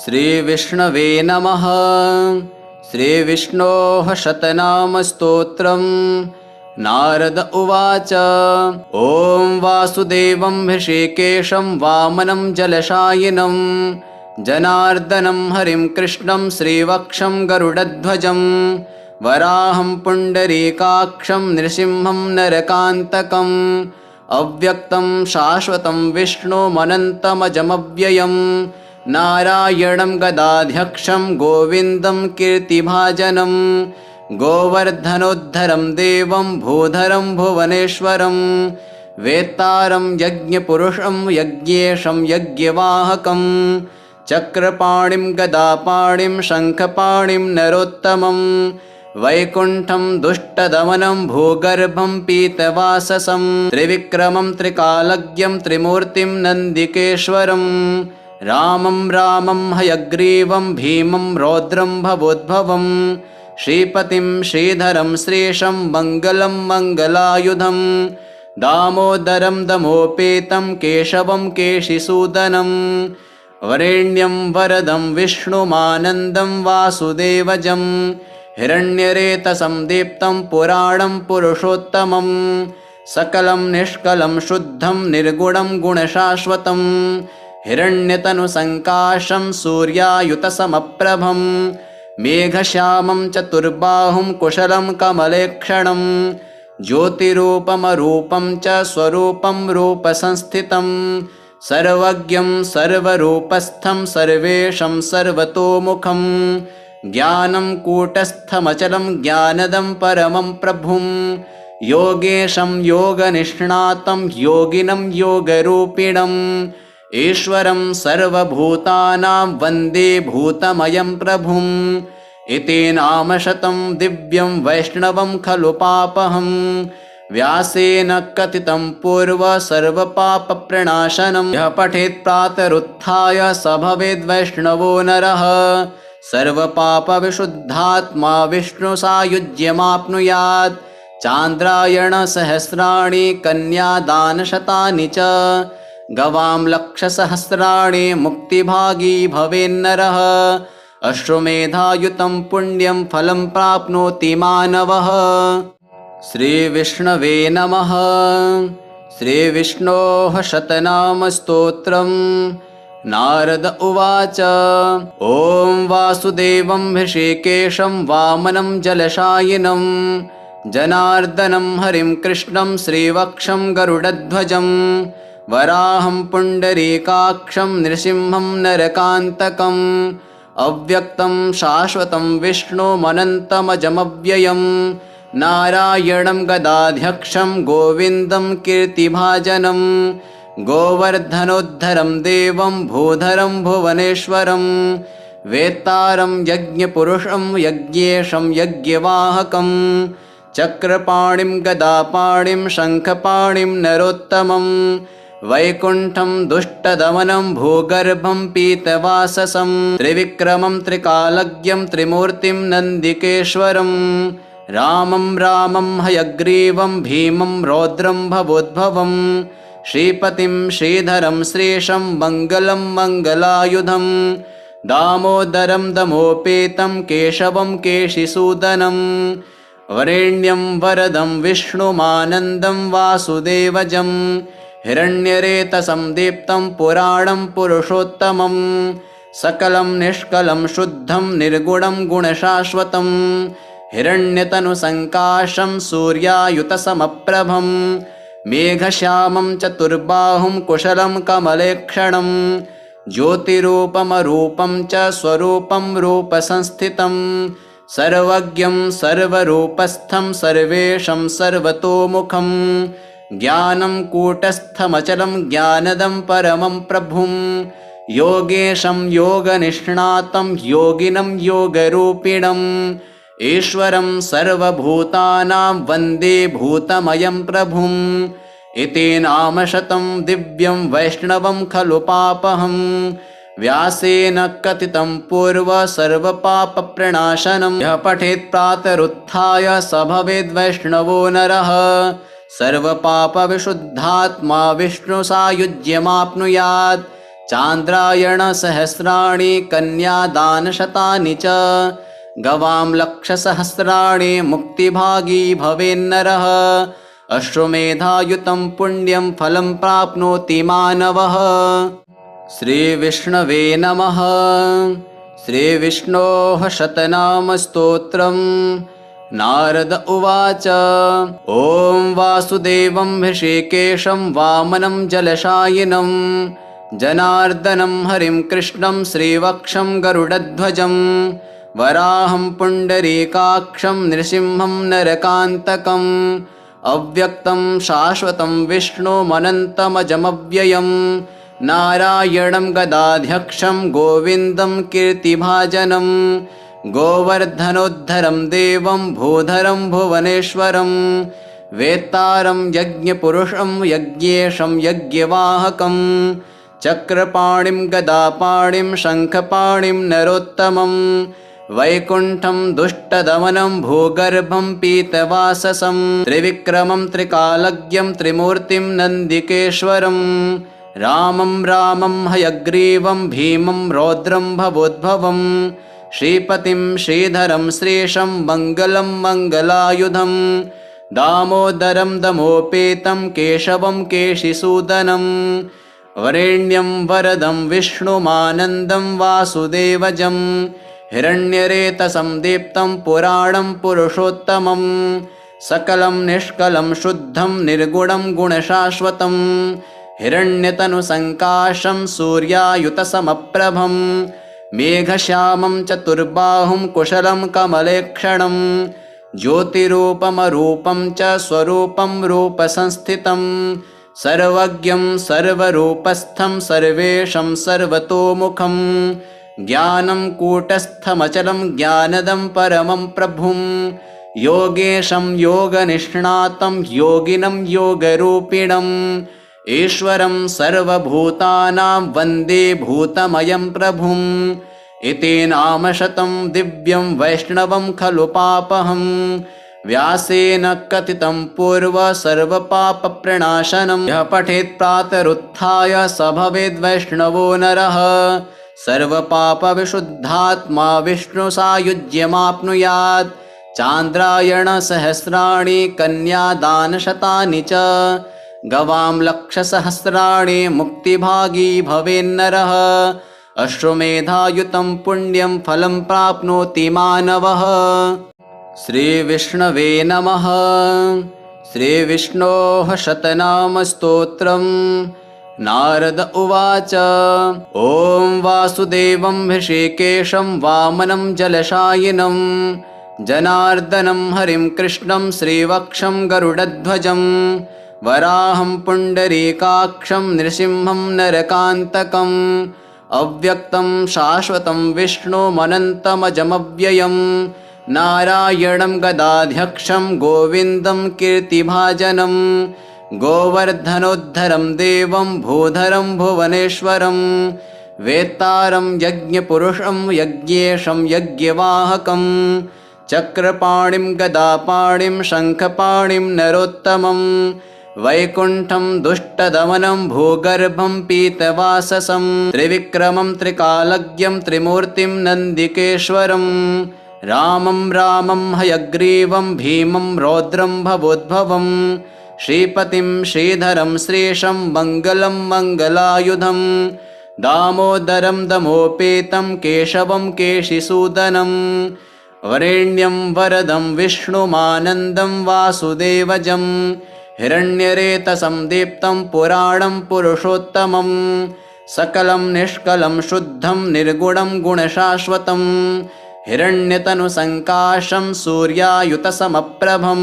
श्रीविष्णवे नमः। श्रीविष्णोः शतनामस्तोत्रम्। नारद उवाच। ॐ वासुदेवं हृषीकेशं वामनं जलशायिनं जनार्दनं हरिं कृष्णं श्रीवक्षं गरुडध्वजं वराहं पुण्डरीकाक्षं नृसिंहं नरकान्तकम् अव्यक्तं शाश्वतं विष्णुमनन्तमजमव्ययं नारायणं गदाध्यक्षं गोविन्दं कीर्तिभाजनं गोवर्धनोद्धरं देवं भूधरं भुवनेश्वरं वेत्तारं यज्ञपुरुषं यज्ञेशं यज्ञवाहकं चक्रपाणिं गदापाणिं शङ्खपाणिं नरोत्तमं वैकुण्ठं दुष्टदमनं भूगर्भं पीतवाससं त्रिविक्रमं त्रिकालज्ञं त्रिमूर्तिं नन्दिकेश्वरं रामं रामं हयग्रीवं भीमं रौद्रं भवोद्भवं श्रीपतिं श्रीधरं श्रीशं मङ्गलं मङ्गलायुधं दामोदरं दमोपेतं केशवं केशिसूदनं वरेण्यं वरदं विष्णुमानन्दं वासुदेवजं हिरण्यरेतसं दीप्तं पुराणं पुरुषोत्तमं सकलं निष्कलं शुद्धं निर्गुणं गुणशाश्वतं हिरण्यतनुसङ्काशं सूर्यायुतसमप्रभं मेघश्यामं चतुर्बाहुं कुशलं कमलेक्षणं ज्योतिरूपमरूपं च स्वरूपं रूपसंस्थितं सर्वज्ञं सर्वरूपस्थं सर्वेशं सर्वतोमुखं ज्ञानं कूटस्थमचलं ज्ञानदं परमं प्रभुं योगेशं योगनिष्णातं योगिनं योगरूपिणम् ईश्वरं सर्वभूतानां वन्दे भूतमयं प्रभुम् इति नामशतं दिव्यं वैष्णवं खलु पापहं व्यासेन कथितं पूर्व सर्वपापप्रणाशनं यः पठेत् प्रातरुत्थाय स भवेद्वैष्णवो नरः सर्वपापविशुद्धात्मा विष्णुसायुज्यमाप्नुयात् चान्द्रायणसहस्राणि कन्यादानशतानि च गवां लक्षसहस्राणि मुक्तिभागी भवेन्नरः अश्वमेधायुतं पुण्यं फलं प्राप्नोति मानवः। श्रीविष्णवे नमः। श्रीविष्णोः शतनामस्तोत्रम्। नारद उवाच। ॐ वासुदेवं हृषीकेशं वामनं जलशायिनं जनार्दनं हरिं कृष्णं श्रीवक्षं गरुडध्वजं वराहं पुण्डरीकाक्षं नृसिंहं नरकान्तकम् अव्यक्तं शाश्वतं विष्णुमनन्तमजमव्ययं नारायणं गदाध्यक्षं गोविन्दं कीर्तिभाजनं गोवर्धनोद्धरं देवं भूधरं भुवनेश्वरं वेत्तारं यज्ञपुरुषं यज्ञेशं यज्ञवाहकं चक्रपाणिं गदापाणिं शङ्खपाणिं नरोत्तमं वैकुण्ठं दुष्टदमनं भूगर्भं पीतवाससं त्रिविक्रमं त्रिकालज्ञं त्रिमूर्तिं नन्दिकेश्वरं रामं रामं हयग्रीवं भीमं रौद्रं भवोद्भवं श्रीपतिं श्रीधरं श्रीशं मङ्गलं मङ्गलायुधं दामोदरं दमोपेतं केशवं केशिसूदनं वरेण्यं वरदं विष्णुमानन्दं वासुदेवजं हिरण्यरेतसं दीप्तं पुराणं पुरुषोत्तमं सकलं निष्कलं शुद्धं निर्गुणं गुणशाश्वतं हिरण्यतनुसङ्काशं सूर्यायुतसमप्रभं मेघश्यामं चतुर्बाहुं कुशलं कमलेक्षणं ज्योतिरूपमरूपं च स्वरूपं रूपसंस्थितं सर्वज्ञं सर्वरूपस्थं सर्वेशं सर्वतोमुखं ज्ञानं कूटस्थमचलं ज्ञानदं परमं प्रभुं योगेशं योगनिष्णातं योगिनं योगरूपिणम् ईश्वरं सर्वभूतानां वन्दे भूतमयं प्रभुम् इति नामशतं दिव्यं वैष्णवं खलु पापहं व्यासेन कथितं पूर्व सर्वपापप्रणाशनं यः पठेत् प्रातरुत्थाय स भवेद्वैष्णवो नरः सर्वपापविशुद्धात्मा विष्णुसायुज्यमाप्नुयात् चान्द्रायणसहस्राणि कन्यादानशतानि च गवां लक्षसहस्राणि मुक्तिभागी भवेन्नरः अश्वमेधायुतं पुण्यं फलं प्राप्नोति मानवः। श्रीविष्णवे नमः। श्रीविष्णोः शतनामस्तोत्रम्। नारद उवाच ॐ वासुदेवं हृषीकेशं वामनं जलशायिनं जनार्दनं हरिं कृष्णं श्रीवक्षं गरुडध्वजं वराहं पुण्डरीकाक्षं नृसिंहं नरकान्तकम् अव्यक्तं शाश्वतं विष्णुमनन्तमजमव्ययं नारायणं गदाध्यक्षं गोविन्दं कीर्तिभाजनं गोवर्धनोद्धरं देवं भूधरं भुवनेश्वरं वेत्तारं यज्ञपुरुषं यज्ञेशं यज्ञवाहकं चक्रपाणिं गदापाणिं शङ्खपाणिं नरोत्तमं वैकुण्ठं दुष्टदमनं भूगर्भं पीतवाससं त्रिविक्रमं त्रिकालज्ञं त्रिमूर्तिं नन्दिकेश्वरं रामं रामं हयग्रीवं भीमं रौद्रं भवोद्भवं श्रीपतिं श्रीधरं श्रीशं मङ्गलं मङ्गलायुधं दामोदरं दमोपेतं केशवं केशिसूदनं वरेण्यं वरदं विष्णुमानन्दं वासुदेवजं हिरण्यरेतसं दीप्तं पुराणं पुरुषोत्तमं सकलं निष्कलं शुद्धं निर्गुणं गुणशाश्वतं हिरण्यतनुसङ्काशं सूर्यायुतसमप्रभं मेघश्यामं चतुर्बाहुं कुशलं कमलेक्षणं ज्योतिरूपमरूपं च स्वरूपं रूपसंस्थितं सर्वज्ञं सर्वरूपस्थं सर्वेशं सर्वतोमुखं ज्ञानं कूटस्थमचलं ज्ञानदं परमं प्रभुं योगेशं योगनिष्णातं योगिनं योगरूपिणम् ईश्वरं सर्वभूतानां वन्दे भूतमयं प्रभुम् इति नामशतं दिव्यं वैष्णवं खलु पापहं व्यासेन कथितं पूर्व सर्वपापप्रणाशनं यः पठेत् प्रातरुत्थाय स भवेद्वैष्णवो नरः सर्वपापविशुद्धात्मा विष्णुसायुज्यमाप्नुयात् चान्द्रायणसहस्राणि कन्यादानशतानि च गवां लक्षसहस्राणि मुक्तिभागी भवेन्नरः अश्वमेधायुतं पुण्यं फलं प्राप्नोति मानवः। श्रीविष्णवे नमः। श्रीविष्णोः शतनामस्तोत्रम्। नारद उवाच ॐ वासुदेवं हृषीकेशं वामनं जलशायिनं जनार्दनं हरिं कृष्णं श्रीवक्षं गरुडध्वजं वराहं पुण्डरीकाक्षं नृसिंहं नरकान्तकम् अव्यक्तं शाश्वतं विष्णुमनन्तमजमव्ययं नारायणं गदाध्यक्षं गोविन्दं कीर्तिभाजनं गोवर्धनोद्धरं देवं भूधरं भुवनेश्वरं वेत्तारं यज्ञपुरुषं यज्ञेशं यज्ञवाहकं चक्रपाणिं गदापाणिं शङ्खपाणिं नरोत्तमं वैकुण्ठं दुष्टदमनं भूगर्भं पीतवाससं त्रिविक्रमं त्रिकालज्ञं त्रिमूर्तिं नन्दिकेश्वरं रामं रामं हयग्रीवं भीमं रौद्रं भवोद्भवं श्रीपतिं श्रीधरं श्रीशं मङ्गलं मङ्गलायुधं दामोदरं दमोपेतं केशवं केशिसूदनं वरेण्यं वरदं विष्णुमानन्दं वासुदेवजं हिरण्यरेतसं दीप्तं पुराणं पुरुषोत्तमं सकलं निष्कलं शुद्धं निर्गुणं गुणशाश्वतं हिरण्यतनुसङ्काशं सूर्यायुतसमप्रभं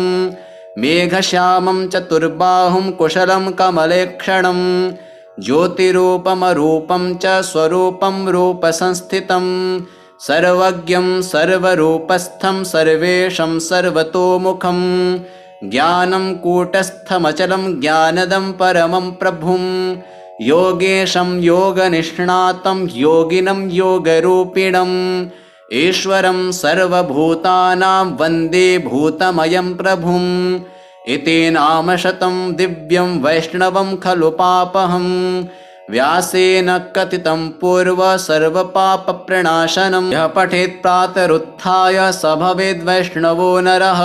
मेघश्यामं चतुर्बाहुं कुशलं कमलेक्षणं ज्योतिरूपमरूपं च स्वरूपं रूपसंस्थितं सर्वज्ञं सर्वरूपस्थं सर्वेशं सर्वतोमुखं ज्ञानं कूटस्थमचलं ज्ञानदं परमं प्रभुं योगेशं योगनिष्णातं योगिनं योगरूपिणम् ईश्वरं सर्वभूतानां वन्दे भूतमयं प्रभुम् इति नामशतं दिव्यं वैष्णवं खलु पापहं व्यासेन कथितं पूर्व सर्वपापप्रणाशनं यः पठेत् प्रातरुत्थाय स भवेद्वैष्णवो नरः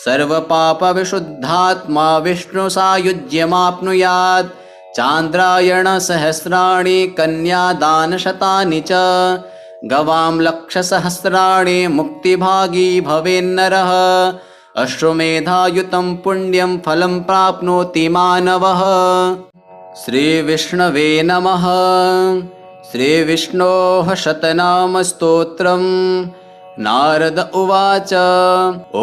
सर्वपापविशुद्धात्मा विष्णुसायुज्यमाप्नुयात् चान्द्रायणसहस्राणि कन्यादानशतानि च गवां लक्षसहस्राणि मुक्तिभागी भवेन्नरः अश्वमेधायुतं पुण्यं फलं प्राप्नोति मानवः। श्रीविष्णवे नमः। श्रीविष्णोः शतनामस्तोत्रम्। नारद उवाच ॐ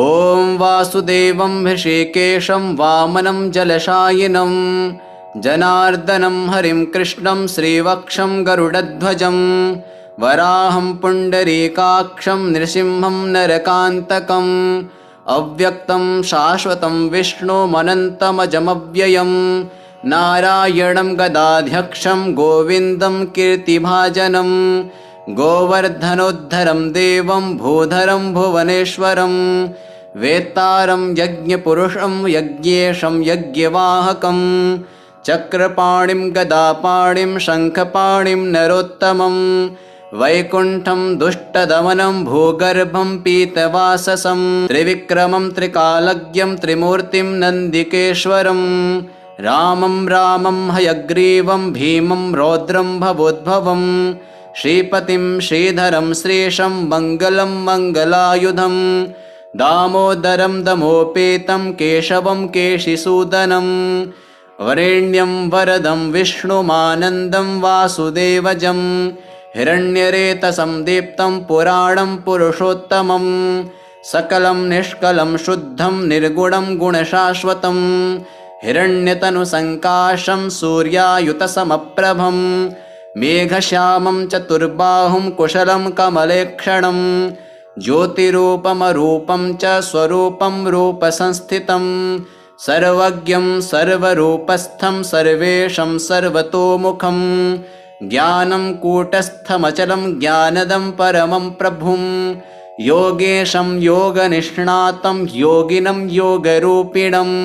वासुदेवं हृषीकेशं वामनं जलशायिनं जनार्दनं हरिं कृष्णं श्रीवक्षं गरुडध्वजं वराहं पुण्डरीकाक्षं नृसिंहं नरकान्तकम् अव्यक्तं शाश्वतं विष्णुमनन्तमजमव्ययं नारायणं गदाध्यक्षं गोविन्दं कीर्तिभाजनं गोवर्धनोद्धरं देवं भूधरं भुवनेश्वरं वेत्तारं यज्ञपुरुषं यज्ञेशं यज्ञवाहकं चक्रपाणिं गदापाणिं शङ्खपाणिं नरोत्तमं वैकुण्ठं दुष्टदमनं भूगर्भं पीतवाससं त्रिविक्रमं त्रिकालज्ञं त्रिमूर्तिं नन्दिकेश्वरं रामं रामं हयग्रीवं भीमं रौद्रं भवोद्भवं श्रीपतिं श्रीधरं श्रीशं मङ्गलं मङ्गलायुधं दामोदरं दमोपेतं केशवं केशिसूदनं वरेण्यं वरदं विष्णुमानन्दं वासुदेवजं हिरण्यरेतसं दीप्तं पुराणं पुरुषोत्तमं सकलं निष्कलं शुद्धं निर्गुणं गुणशाश्वतं हिरण्यतनुसङ्काशं सूर्यायुतसमप्रभं मेघश्यामं चतुर्बाहुं कुशलं कमलेक्षणं ज्योतिरूपमरूपं च स्वरूपं रूपसंस्थितं सर्वज्ञं सर्वरूपस्थं सर्वेशं सर्वतोमुखं ज्ञानं कूटस्थमचलं ज्ञानदं परमं प्रभुं योगेशं योगनिष्णातं योगिनं योगरूपिणम्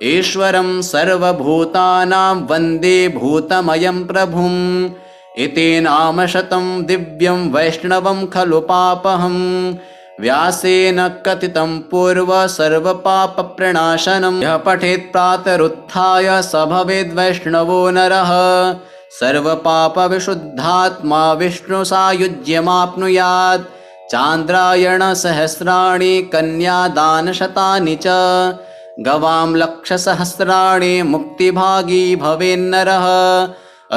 ईश्वरं सर्वभूतानां वन्दे भूतमयं प्रभुम् इति नामशतं दिव्यं वैष्णवं खलु पापहं व्यासेन कथितं पूर्व सर्वपापप्रणाशनं यः पठेत् प्रातरुत्थाय स भवेद्वैष्णवो नरः सर्वपापविशुद्धात्मा विष्णुसायुज्यमाप्नुयात् चान्द्रायणसहस्राणि कन्यादानशतानि च गवां लक्षसहस्राणि मुक्तिभागी भवेन्नरः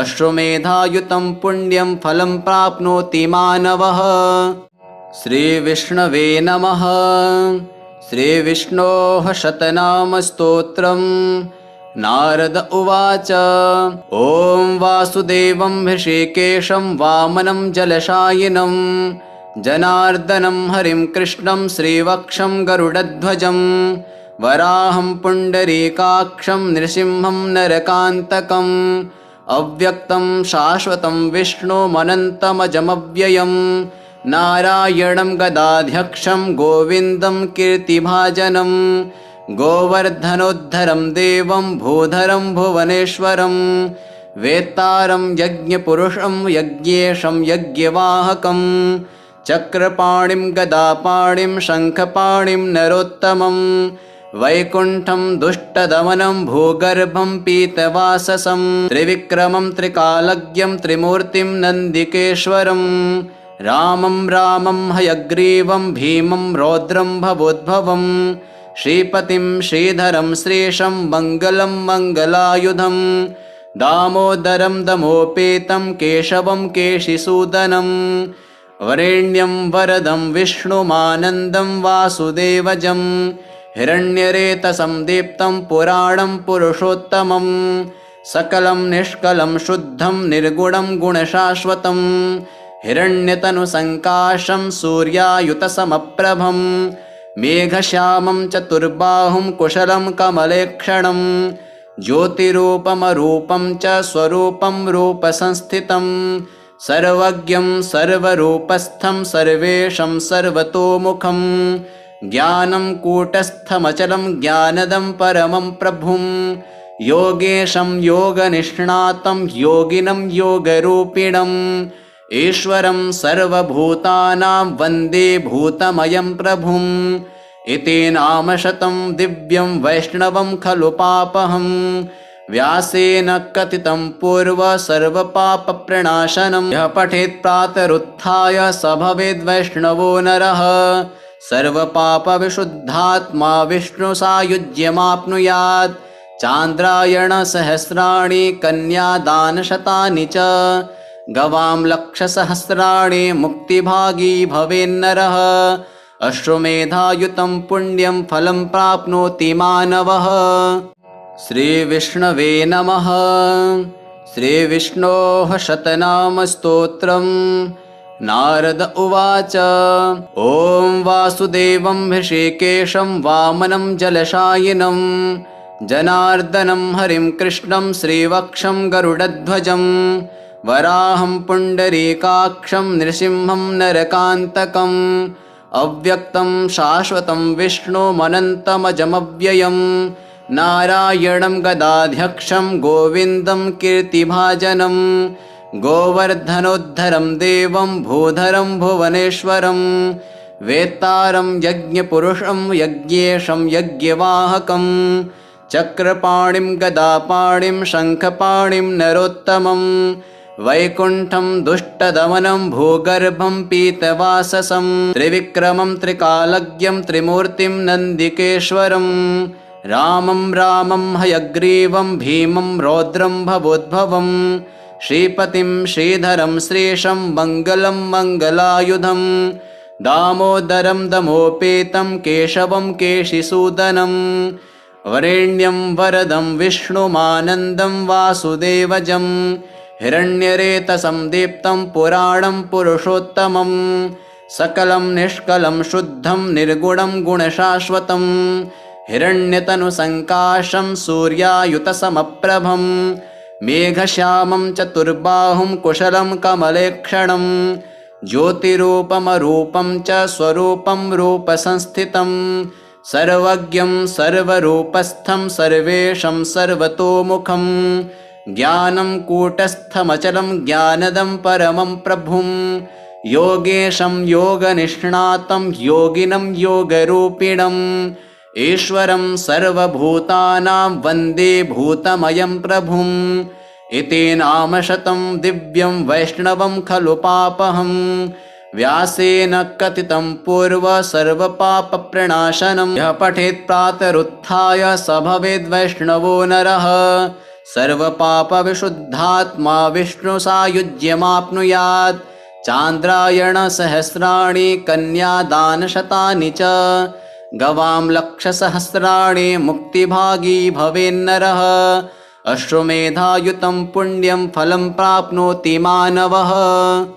अश्वमेधायुतं पुण्यं फलं प्राप्नोति मानवः। श्रीविष्णवे नमः। श्रीविष्णोः शतनामस्तोत्रम्। नारद उवाच ॐ वासुदेवं हृषीकेशं वामनं जलशायिनं जनार्दनं हरिं कृष्णं श्रीवक्षं गरुडध्वजं वराहं पुण्डरीकाक्षं नृसिंहं नरकान्तकम् अव्यक्तं शाश्वतं विष्णुमनन्तमजमव्ययं नारायणं गदाध्यक्षं गोविन्दं कीर्तिभाजनं गोवर्धनोद्धरं देवं भूधरं भुवनेश्वरं वेत्तारं यज्ञपुरुषं यज्ञेशं यज्ञवाहकं चक्रपाणिं गदापाणिं शङ्खपाणिं नरोत्तमं वैकुण्ठं दुष्टदमनं भूगर्भं पीतवाससं त्रिविक्रमं त्रिकालज्ञं त्रिमूर्तिं नन्दिकेश्वरं रामं रामं हयग्रीवं भीमं रौद्रं भवोद्भवं श्रीपतिं श्रीधरं श्रीशं मङ्गलं मङ्गलायुधं दामोदरं दमोपेतं केशवं केशिसूदनं वरेण्यं वरदं विष्णुमानन्दं वासुदेवजं हिरण्यरेतसं दीप्तं पुराणं पुरुषोत्तमं सकलं निष्कलं शुद्धं निर्गुणं गुणशाश्वतं हिरण्यतनुसङ्काशं सूर्यायुतसमप्रभं मेघश्यामं चतुर्बाहुं कुशलं कमलेक्षणं ज्योतिरूपमरूपं च स्वरूपं रूपसंस्थितं सर्वज्ञं सर्वरूपस्थं सर्वेशं सर्वतोमुखं ज्ञानं कूटस्थमचलं ज्ञानदं परमं प्रभुं योगेशं योगनिष्णातं योगिनं योगरूपिणम् ईश्वरं सर्वभूतानां वन्दे भूतमयं प्रभुम् इति नामशतं दिव्यं वैष्णवं खलु पापहम् व्यासेन कथितं पूर्व सर्वपापप्रणाशनं यः पठेत् प्रातरुत्थाय स भवेद् वैष्णवो नरः सर्वपापविशुद्धात्मा विष्णुसायुज्यमाप्नुयात् चान्द्रायणसहस्राणि कन्यादानशतानि च गवां लक्षसहस्राणि मुक्तिभागी भवेन्नरः अश्वमेधायुतं पुण्यं फलं प्राप्नोति मानवः। श्रीविष्णवे नमः। श्रीविष्णोः शतनामस्तोत्रम्। नारद उवाच ॐ वासुदेवं हृषीकेशं वामनं जलशायिनं जनार्दनं हरिं कृष्णं श्रीवक्षं गरुडध्वजं वराहं पुण्डरीकाक्षं नृसिंहं नरकान्तकम् अव्यक्तं शाश्वतं विष्णुमनन्तमजमव्ययं नारायणं गदाध्यक्षं गोविन्दं कीर्तिभाजनं गोवर्धनोद्धरं देवं भूधरं भुवनेश्वरं वेत्तारं यज्ञपुरुषं यज्ञेशं यज्ञवाहकं चक्रपाणिं गदापाणिं शङ्खपाणिं नरोत्तमं वैकुण्ठं दुष्टदमनं भूगर्भं पीतवाससं त्रिविक्रमं त्रिकालज्ञं त्रिमूर्तिं नन्दिकेश्वरं रामं रामं हयग्रीवं भीमं रौद्रं भवोद्भवं श्रीपतिं श्रीधरं श्रीशं मङ्गलं मङ्गलायुधं दामोदरं दमोपेतं केशवं केशिसूदनं वरेण्यं वरदं विष्णुमानन्दं वासुदेवजं हिरण्यरेतसं दीप्तं पुराणं पुरुषोत्तमं सकलं निष्कलं शुद्धं निर्गुणं गुणशाश्वतं हिरण्यतनुसङ्काशं सूर्यायुतसमप्रभं मेघश्यामं चतुर्बाहुं कुशलं कमलेक्षणं ज्योतिरूपमरूपं च स्वरूपं रूपसंस्थितं सर्वज्ञं सर्वरूपस्थं सर्वेशं सर्वतोमुखं ज्ञानं कूटस्थमचलं ज्ञानदं परमं प्रभुं योगेशं योगनिष्णातं योगिनं योगरूपिणम् ईश्वरं सर्वभूतानां वन्दे भूतमयं प्रभुम् इति नामशतं दिव्यं वैष्णवं खलु पापहम् व्यासेन कथितं पूर्व सर्वपापप्रणाशनं यः पठेत् प्रातरुत्थाय स भवेद् वैष्णवो नरः सर्वपापविशुद्धात्मा विष्णुसायुज्यमाप्नुयात् चान्द्रायणसहस्राणि कन्यादानशतानि च गवां लक्षसहस्राणि मुक्तिभागी भवेन्नरः अश्वमेधायुतं पुण्यं फलं प्राप्नोति मानवः।